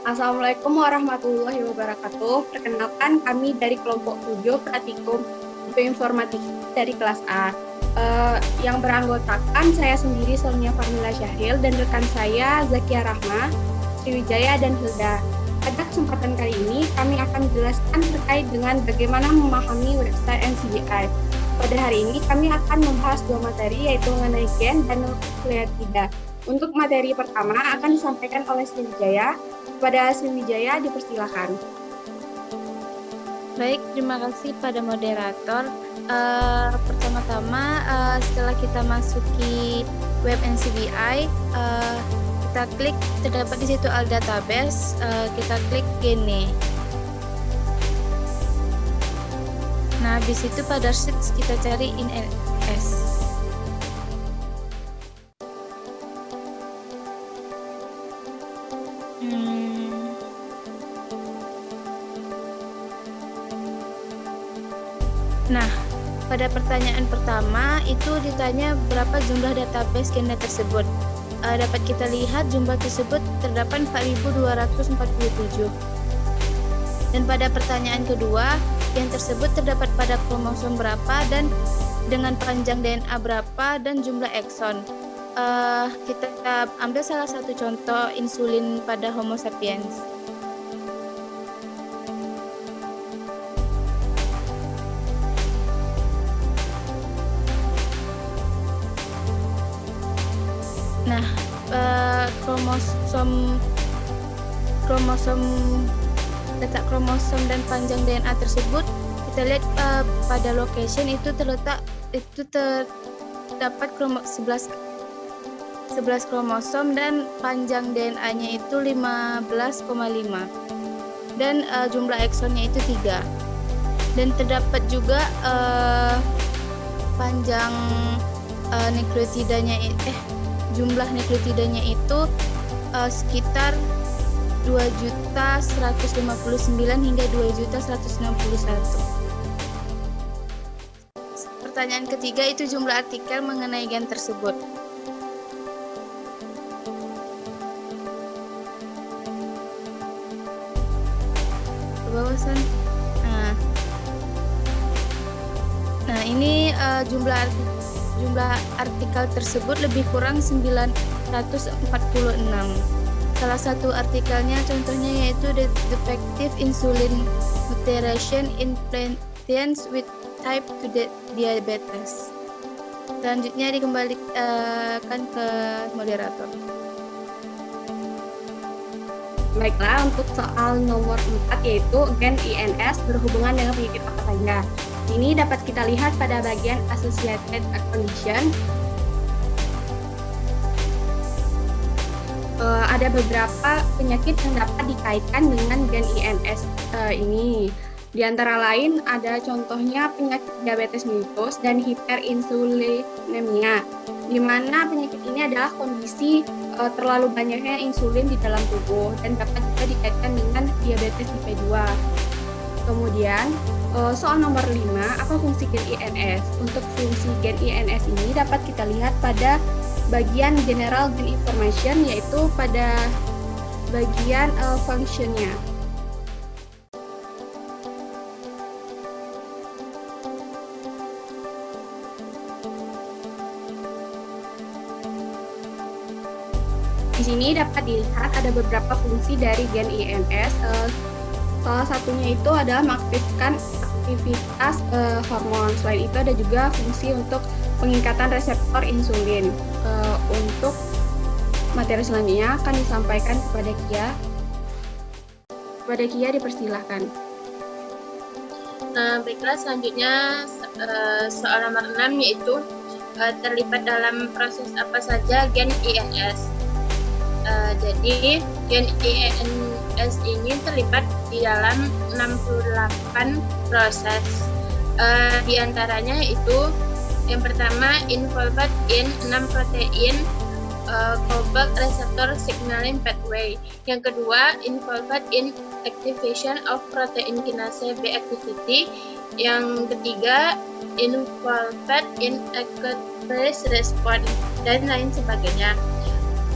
Assalamualaikum warahmatullahi wabarakatuh. Perkenalkan kami dari kelompok 7 Pratikum Bioinformatika dari kelas A. Yang beranggotakan saya sendiri Sonia Farmila Syahril dan rekan saya Zakia Rahma, Sriwijaya dan Hilda. Pada kesempatan kali ini kami akan menjelaskan terkait dengan bagaimana memahami website NCBI. Pada hari ini kami akan membahas dua materi yaitu mengenai gen dan nukleotida. Untuk materi pertama akan disampaikan oleh Sriwijaya. Kepada Sriwijaya dipersilakan. Baik, terima kasih pada moderator. Pertama-tama setelah kita masuki web NCBI, kita klik terdapat di situ all database, kita klik gene. Nah, habis itu pada search kita cari INS. Nah, pada pertanyaan pertama itu ditanya berapa jumlah database gene tersebut. Dapat kita lihat jumlah tersebut terdapat 4.247. Dan pada pertanyaan kedua, gen tersebut terdapat pada kromosom berapa dan dengan panjang DNA berapa dan jumlah ekson. Kita ambil salah satu contoh insulin pada Homo sapiens. Nah, letak kromosom dan panjang DNA tersebut kita lihat pada location itu terdapat 11 kromosom dan panjang DNA-nya itu 15,5 dan jumlah eksonnya itu 3 dan terdapat juga panjang jumlah nukleotidanya itu sekitar 2.159 hingga 2.161. Pertanyaan ketiga itu jumlah artikel mengenai gen tersebut. Ke bawah sana. Nah, ini jumlah artikel tersebut lebih kurang 946. Salah satu artikelnya contohnya yaitu The Defective Insulin Maturation in Patients with Type 2 Diabetes. Selanjutnya dikembalikan ke moderator. Baiklah, untuk soal nomor 4 yaitu gen INS berhubungan dengan penyakit apa saja. Ini dapat kita lihat pada bagian Associated Condition. Ada beberapa penyakit yang dapat dikaitkan dengan gen INS ini. Di antara lain ada contohnya penyakit diabetes mellitus dan hiperinsulinemia, di mana penyakit ini adalah kondisi terlalu banyaknya insulin di dalam tubuh dan dapat juga dikaitkan dengan diabetes tipe 2. Kemudian soal nomor 5, apa fungsi gen INS? Untuk fungsi gen INS ini dapat kita lihat pada bagian General Gen Information, yaitu pada bagian function-nya. Di sini dapat dilihat ada beberapa fungsi dari gen INS. Salah satunya itu adalah mengaktifkan aktivitas hormon. Selain itu ada juga fungsi untuk pengikatan reseptor insulin. Untuk materi selanjutnya akan disampaikan kepada Kia. Kepada Kia dipersilahkan. Baiklah, selanjutnya soal nomor 6 yaitu terlibat dalam proses apa saja gen INS. Jadi gen INS ini terlibat di dalam 68 proses. Di antaranya itu yang pertama involved in 6 protein cobalt receptor signaling pathway. Yang kedua involved in activation of protein kinase B activity. Yang ketiga involved in acute phase response dan lain sebagainya.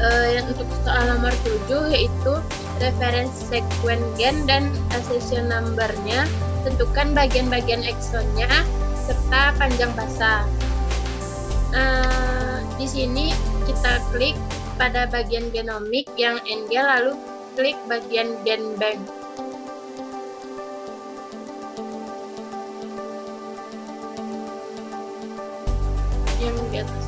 Yang untuk soal nomor 7 yaitu reference sequence gen dan accession number-nya. Tentukan bagian-bagian eksonnya serta panjang basa. Di sini kita klik pada bagian genomik yang NG, lalu klik bagian gen bank. Yang di atas.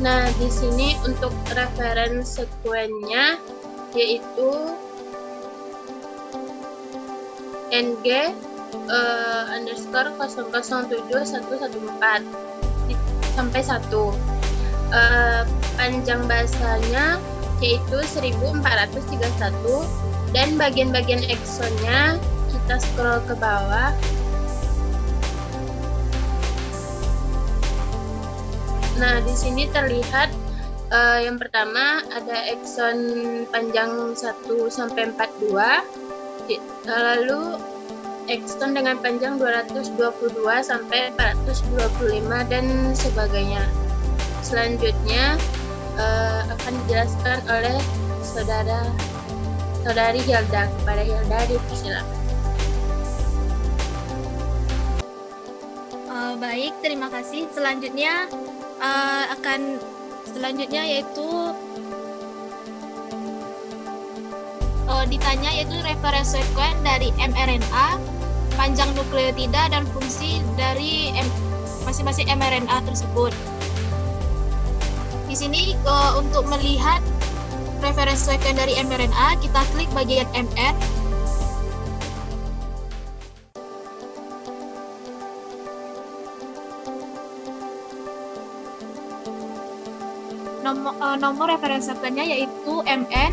Nah, di sini untuk reference sequence-nya yaitu NG underscore 007114 sampai 1. Panjang bahasanya yaitu 1431 dan bagian-bagian eksonnya kita scroll ke bawah. Nah, di sini terlihat yang pertama ada ekson panjang 1 sampai 42, lalu ekson dengan panjang 222 sampai 425 dan sebagainya. Selanjutnya akan dijelaskan oleh saudari Hilda. Kepada Hilda dipersilakan. Baik, terima kasih. Selanjutnya yaitu ditanya yaitu reference sequence dari mRNA, panjang nukleotida dan fungsi dari masing-masing mRNA tersebut. Di sini untuk melihat reference sequence dari mRNA, kita klik bagian MR. Nomor referensi sequence-nya yaitu MN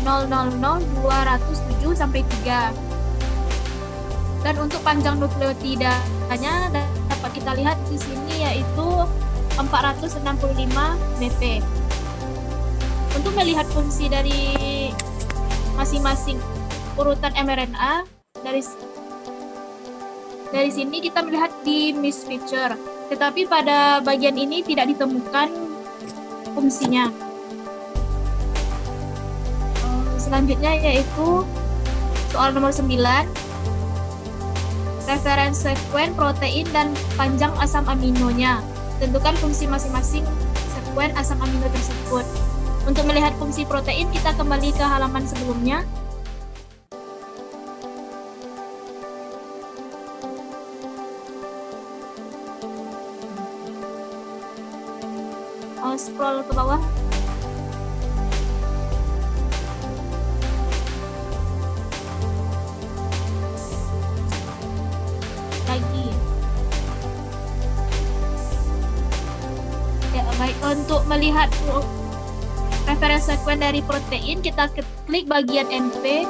000207 sampai 3. Dan untuk panjang nukleotidanya dapat kita lihat di sini yaitu 465 pp. Untuk melihat fungsi dari masing-masing urutan mRNA dari sini kita melihat di miss feature, tetapi pada bagian ini tidak ditemukan fungsinya. Selanjutnya yaitu soal nomor 9, reference sequence protein dan panjang asam aminonya. Tentukan fungsi masing-masing sequence asam amino tersebut. Untuk melihat fungsi protein, kita kembali ke halaman sebelumnya. Scroll ke bawah. Lagi. Ya, baik. Untuk melihat reference sequence dari protein, kita klik bagian NP.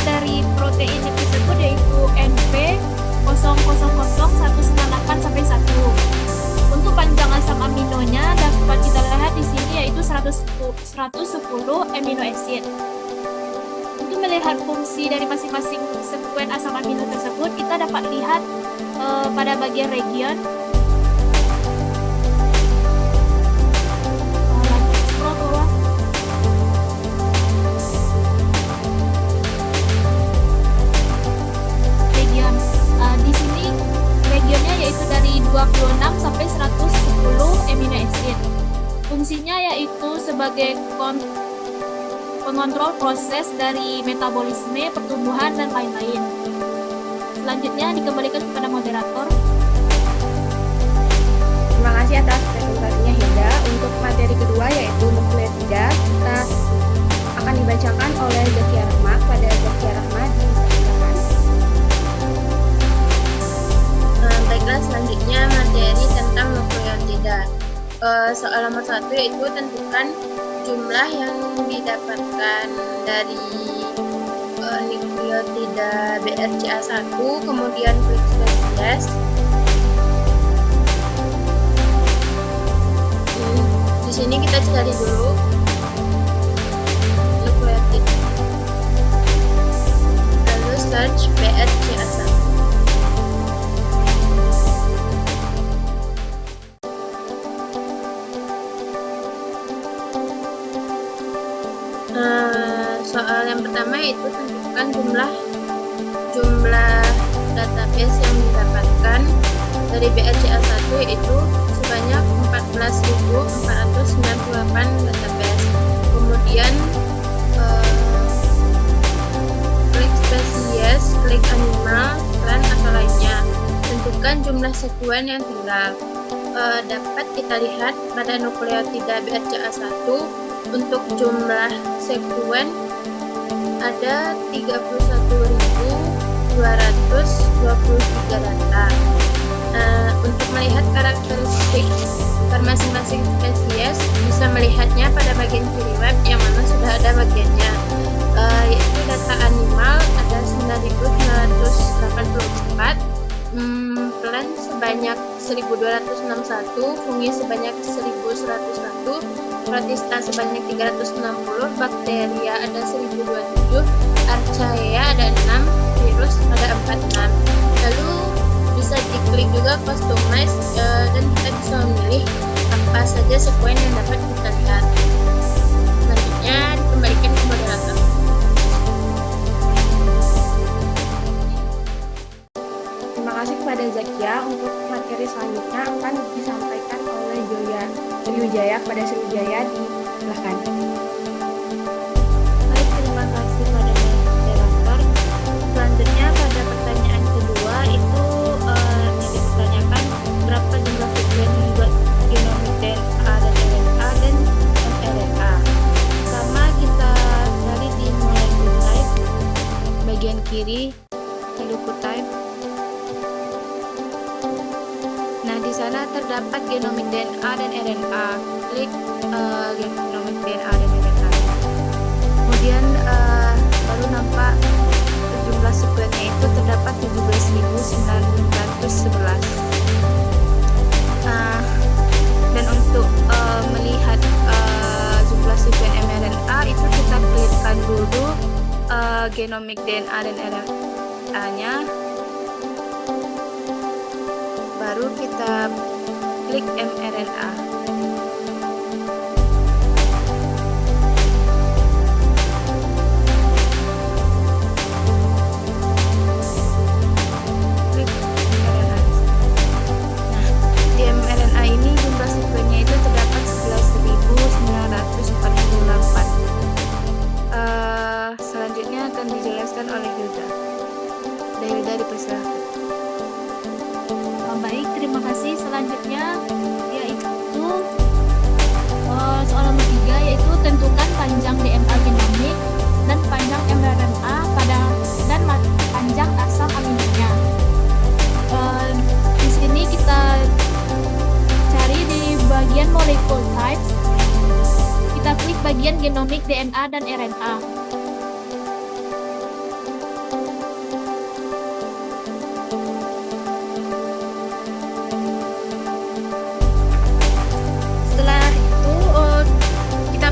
Dari protein tersebut yaitu NP 0000198 sampai 1. Untuk panjang asam aminonya dapat kita lihat di sini yaitu 110 amino acid. Untuk melihat fungsi dari masing-masing sekuen asam amino tersebut, kita dapat lihat pada bagian region. Yaitu dari 26 sampai 110 amino acid. Fungsinya yaitu sebagai pengontrol proses dari metabolisme, pertumbuhan, dan lain-lain. Selanjutnya dikembalikan kepada moderator. Terima kasih atas presentasinya Hilda. Untuk materi kedua yaitu nukleotida, kita akan dibacakan oleh Zakia Rahma. Pada Zakia Rahma dipersilakan. Baiklah, selanjutnya materi tentang nukleotida. Soal nomor 1 yaitu tentukan jumlah yang didapatkan dari nukleotida BRCA1, kemudian klik spesies. Di sini kita cari dulu nukleotid, lalu search BRCA1. Soal yang pertama itu tentukan jumlah database yang didapatkan dari BRCA1, yaitu sebanyak 14.498 database. Kemudian klik spesies, klik animal, tren atau lainnya. Tentukan jumlah sekuen yang tinggal. Dapat kita lihat pada nukleotida BRCA1 untuk jumlah sekuen ada 31.223 data. Untuk melihat karakteristik per masing-masing spesies, bisa melihatnya pada bagian kiri web yang mana sudah ada bagiannya, yaitu data animal ada 9.984, plant sebanyak 1.261, fungi sebanyak 1.101, protista sebanyak 360, bakteria ada 1027, archaea ada 6, virus ada 46. Lalu bisa diklik juga customize dan kita bisa memilih apa saja sekuen yang dapat kita lihat. Selanjutnya dikembalikan ke moderator. Terima kasih kepada Zakia. Untuk materi selanjutnya akan disampaikan oleh Sriwijaya kepada Sriwijaya. Silakan. Baik, terima kasih pada moderator. Selanjutnya pada pertanyaan kedua itu yang dipertanyakan berapa jumlah sekuen buat genomik DNA dan RNA dan mRNA. Pertama kita cari di molecular type bagian kiri, molecular type. Nah, di sana terdapat genomik DNA dan RNA. Klik genomik DNA dan RNA. Kemudian baru nampak jumlah sekuennya itu terdapat 17.911. Dan untuk melihat jumlah sekuen mRNA itu kita klikkan dulu genomik DNA dan RNA-nya. Baru kita klik mRNA. Klik mRNA. Nah, di mRNA ini jumlah sekuennya itu terdapat 11.948. Selanjutnya akan dijelaskan oleh Hilda. Hilda dipersilakan. Baik, terima kasih. Selanjutnya yaitu soal nomor 3, yaitu tentukan panjang DNA genomik dan panjang mRNA dan panjang asam aminonya. Di sini kita cari di bagian molecule types. Kita klik bagian genomik DNA dan RNA.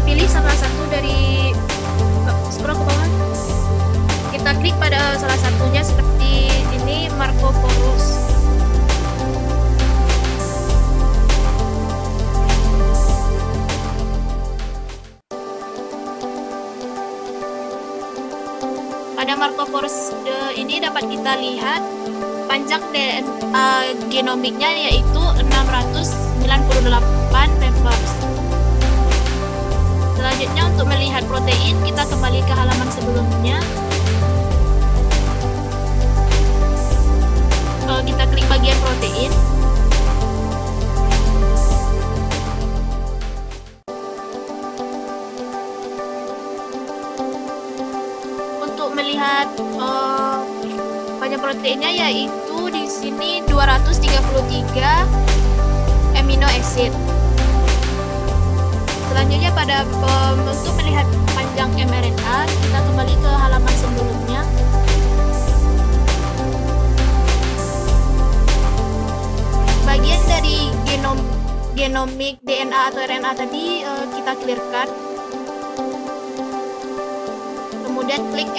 Pilih salah satu dari scroll ke bawah. Kita klik pada salah satunya seperti ini, Markoporus. Pada Markoporus ini dapat kita lihat panjang DNA genomiknya yaitu 698 reverse. Selanjutnya untuk melihat protein, kita kembali ke halaman sebelumnya. Kita klik bagian protein. Untuk melihat banyak proteinnya yaitu di sini 233 amino acid. Selanjutnya untuk melihat panjang mRNA, kita kembali ke halaman sebelumnya. Bagian dari genomik DNA atau RNA tadi kita clearkan. Kemudian klik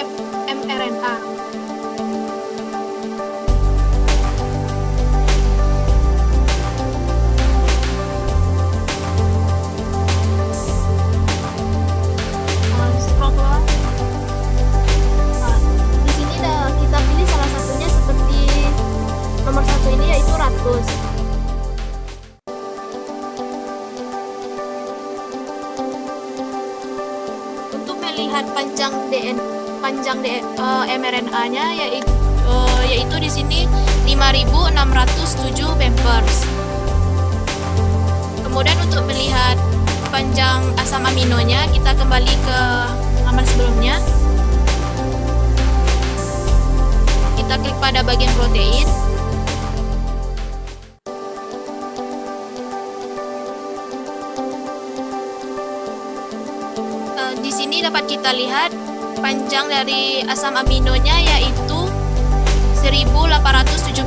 mRNA. Scroll bawah. Nah, di sini kita pilih salah satunya seperti nomor 1 ini, yaitu ratus. Untuk melihat panjang mRNA-nya yaitu di sini 5.607 pampers. Kemudian untuk melihat panjang asam aminonya, kita kembali ke halaman sebelumnya. Kita klik pada bagian protein. Di sini dapat kita lihat panjang dari asam aminonya yaitu 1817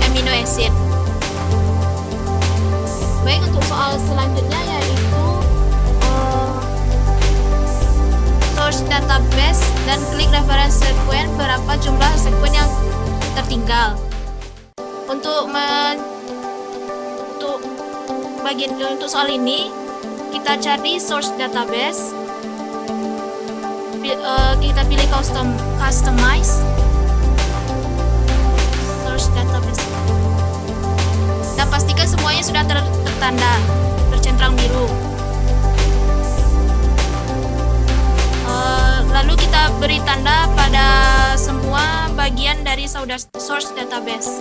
amino acid. Baik, untuk soal selanjutnya yaitu source database dan klik reference sequence berapa jumlah sequence yang tertinggal. Untuk soal ini kita cari source database. Kita pilih customize source database dan pastikan semuanya sudah tertanda tercentrang biru. Lalu kita beri tanda pada semua bagian dari source database.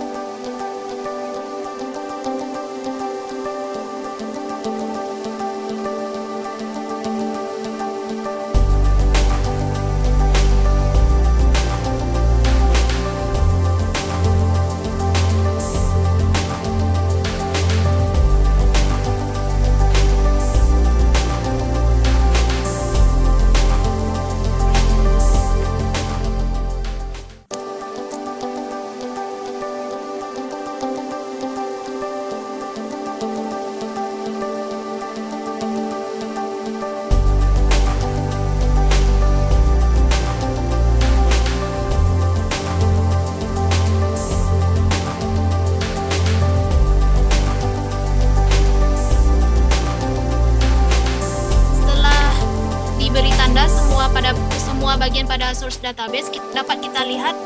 Semua bagian pada source database dapat kita lihat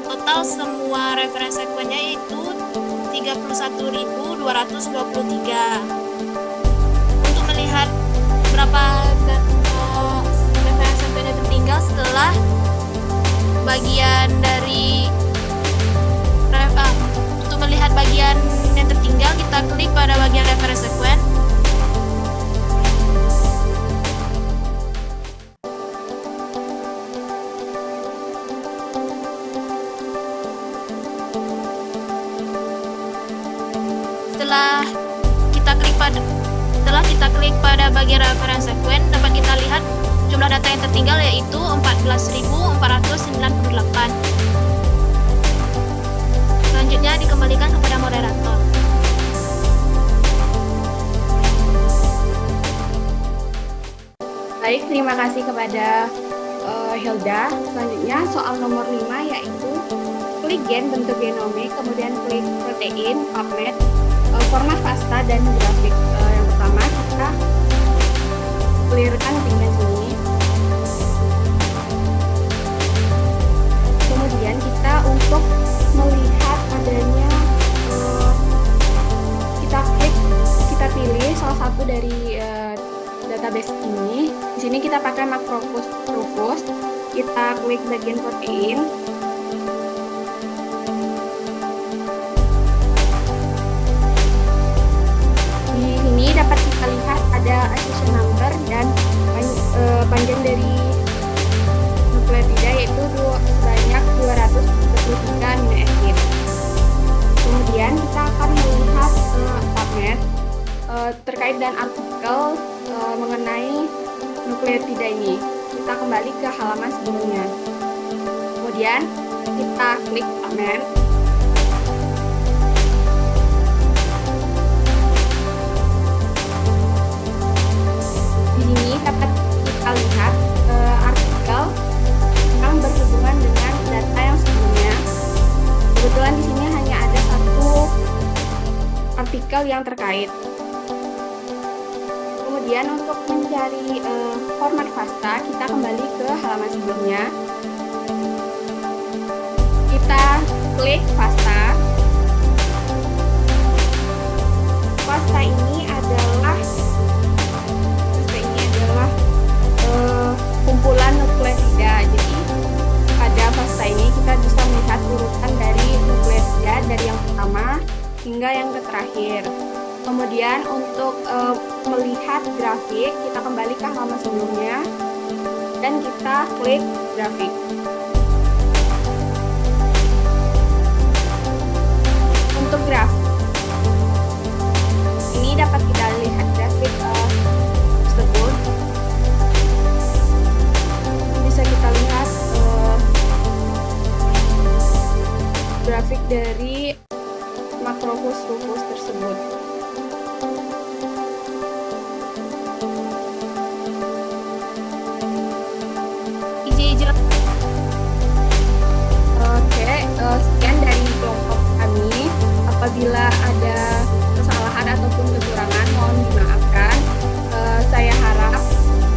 total semua reference sequence-nya itu 31.223. Untuk melihat berapa reference sequence yang tertinggal setelah bagian dari untuk melihat bagian yang tertinggal, kita klik pada bagian reference sequence. Setelah kita klik pada bagian reference sequence, dapat kita lihat jumlah data yang tertinggal yaitu 14.498. Selanjutnya dikembalikan kepada moderator. Baik, terima kasih kepada Hilda. Selanjutnya soal nomor 5 yaitu klik gen bentuk genomik, kemudian klik protein, PubMed, format FASTA dan grafik. Yang pertama kita clearkan dengan sini. Kemudian kita untuk melihat adanya kita pilih salah satu dari database ini. Di sini kita pakai Macrophos. Kita klik bagian protein. Ini dapat kita lihat ada accession number dan panjang dari nukleotida yaitu sebanyak 233 amino acid. Kemudian kita akan melihat PubMed. terkait dan artikel mengenai nukleotida ini. Kita kembali ke halaman sebelumnya. Kemudian kita klik fragment. Di sini dapat kita lihat artikel yang berhubungan dengan data yang sebelumnya. Kebetulan di sini hanya ada satu artikel yang terkait. Kemudian untuk mencari format FASTA, kita kembali ke halaman sebelumnya. Kita klik FASTA. FASTA ini adalah kumpulan nukleotida. Jadi pada FASTA ini kita bisa melihat urutan dari nukleotida dari yang pertama hingga yang terakhir. Kemudian untuk melihat grafik, kita kembali ke halaman sebelumnya dan kita klik grafik. Untuk grafik ini dapat kita lihat grafik tersebut. Bisa kita lihat grafik dari makrofos tersebut. Sekian dari kelompok kami. Apabila ada kesalahan ataupun kekurangan, mohon dimaafkan. Saya harap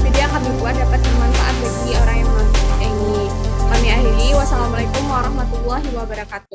video yang kami buat dapat bermanfaat bagi orang yang menonton ini. Kami akhiri. Wassalamualaikum warahmatullahi wabarakatuh.